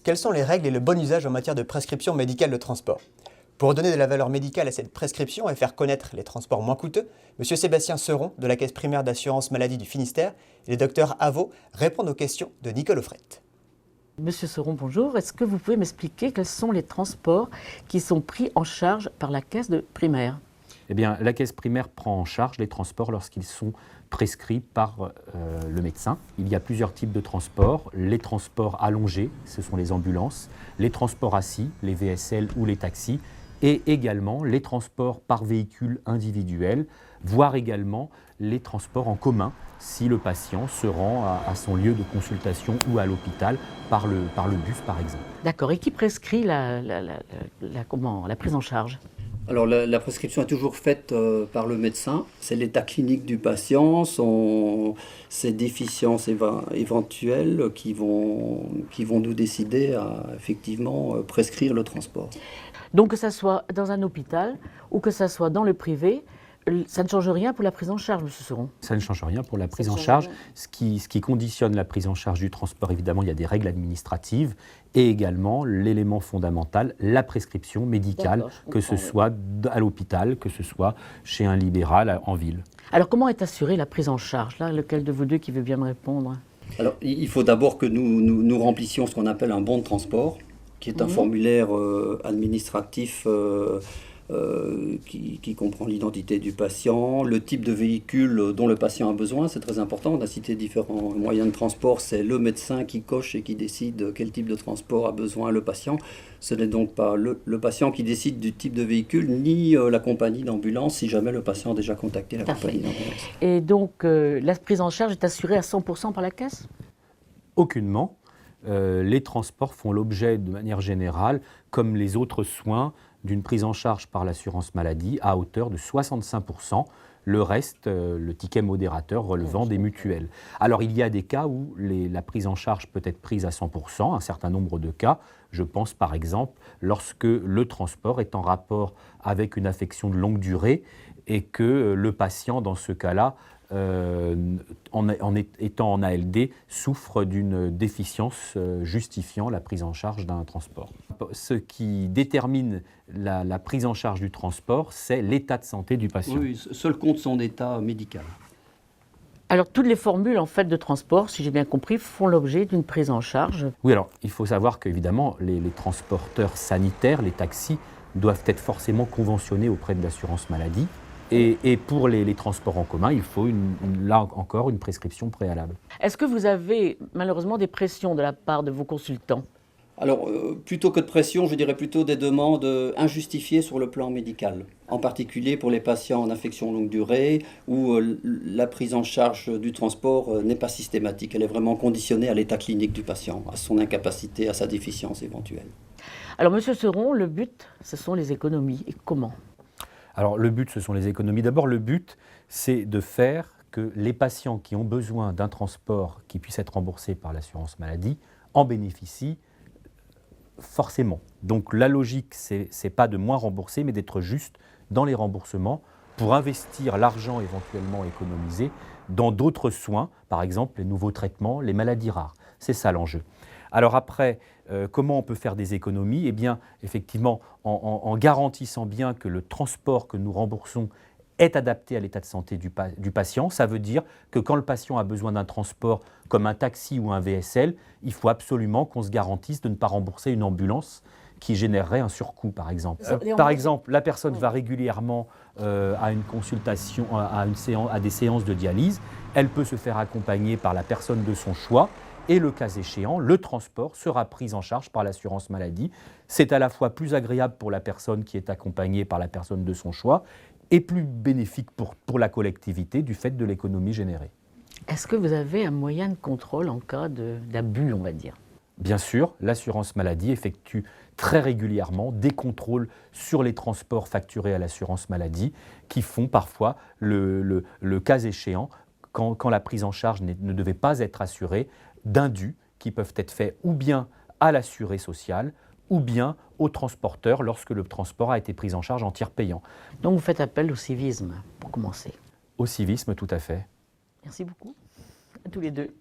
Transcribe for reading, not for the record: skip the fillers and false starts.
quelles sont les règles et le bon usage en matière de prescription médicale de transport? Pour donner de la valeur médicale à cette prescription et faire connaître les transports moins coûteux, M. Sébastien Seron de la Caisse primaire d'assurance maladie du Finistère et le Dr Avaux répondent aux questions de Nicole Offrette. Monsieur Seron, bonjour. Est-ce que vous pouvez m'expliquer quels sont les transports qui sont pris en charge par la caisse primaire? Eh bien, la caisse primaire prend en charge les transports lorsqu'ils sont prescrits par le médecin. Il y a plusieurs types de transports. Les transports allongés, ce sont les ambulances, les transports assis, les VSL ou les taxis, et également les transports par véhicule individuel, voire également les transports en commun si le patient se rend à son lieu de consultation ou à l'hôpital par le bus par exemple. D'accord. Et qui prescrit la prise en charge? Alors la prescription est toujours faite par le médecin. C'est l'état clinique du patient, ses déficiences éventuelles qui vont nous décider à effectivement prescrire le transport. Donc que ça soit dans un hôpital ou que ça soit dans le privé, ça ne change rien pour la prise en charge, M. Seron? Ça ne change rien pour la prise en charge. Ce qui conditionne la prise en charge du transport, évidemment, il y a des règles administratives et également l'élément fondamental, la prescription médicale, que ce soit à l'hôpital, que ce soit chez un libéral en ville. Alors comment est assurée la prise en charge? Là, lequel de vous deux qui veut bien me répondre? Alors il faut d'abord que nous remplissions ce qu'on appelle un bon de transport, qui est un formulaire administratif qui comprend l'identité du patient, le type de véhicule dont le patient a besoin, c'est très important. On a cité différents moyens de transport, c'est le médecin qui coche et qui décide quel type de transport a besoin le patient. Ce n'est donc pas le patient qui décide du type de véhicule, ni la compagnie d'ambulance, si jamais le patient a déjà contacté la compagnie d'ambulance. Et donc la prise en charge est assurée à 100% par la caisse? Aucunement. Les transports font l'objet, de manière générale, comme les autres soins, d'une prise en charge par l'assurance maladie à hauteur de 65%, le reste, le ticket modérateur relevant des mutuelles. Alors il y a des cas où la prise en charge peut être prise à 100%, un certain nombre de cas. Je pense par exemple lorsque le transport est en rapport avec une affection de longue durée et que le patient, dans ce cas-là, étant en ALD, souffre d'une déficience justifiant la prise en charge d'un transport. Ce qui détermine la prise en charge du transport, c'est l'état de santé du patient. Oui, seul compte son état médical. Alors toutes les formules en fait de transport, si j'ai bien compris, font l'objet d'une prise en charge. Oui, alors il faut savoir qu'évidemment les transporteurs sanitaires, les taxis, doivent être forcément conventionnés auprès de l'assurance maladie. Et pour les transports en commun, il faut là encore une prescription préalable. Est-ce que vous avez malheureusement des pressions de la part de vos consultants? Alors, plutôt que de pression, je dirais plutôt des demandes injustifiées sur le plan médical. En particulier pour les patients en affection longue durée, où la prise en charge du transport n'est pas systématique. Elle est vraiment conditionnée à l'état clinique du patient, à son incapacité, à sa déficience éventuelle. Alors, Monsieur Seron, le but, ce sont les économies. Et comment? Alors le but, ce sont les économies. D'abord, le but, c'est de faire que les patients qui ont besoin d'un transport qui puisse être remboursé par l'assurance maladie en bénéficient forcément. Donc la logique, c'est pas de moins rembourser, mais d'être juste dans les remboursements pour investir l'argent éventuellement économisé dans d'autres soins, par exemple les nouveaux traitements, les maladies rares. C'est ça l'enjeu. Alors après, comment on peut faire des économies? Eh bien, effectivement, en garantissant bien que le transport que nous remboursons est adapté à l'état de santé du patient. Ça veut dire que quand le patient a besoin d'un transport comme un taxi ou un VSL, il faut absolument qu'on se garantisse de ne pas rembourser une ambulance qui générerait un surcoût, par exemple. Par exemple, la personne va régulièrement à une consultation, à des séances de dialyse. Elle peut se faire accompagner par la personne de son choix. Et le cas échéant, le transport sera pris en charge par l'assurance maladie. C'est à la fois plus agréable pour la personne qui est accompagnée par la personne de son choix et plus bénéfique pour la collectivité du fait de l'économie générée. Est-ce que vous avez un moyen de contrôle en cas d'abus, on va dire? Bien sûr, l'assurance maladie effectue très régulièrement des contrôles sur les transports facturés à l'assurance maladie qui font parfois, le cas échéant, quand la prise en charge ne devait pas être assurée, d'indus qui peuvent être faits ou bien à l'assuré social ou bien au transporteur lorsque le transport a été pris en charge en tiers payant. Donc vous faites appel au civisme pour commencer? Au civisme, tout à fait. Merci beaucoup à tous les deux.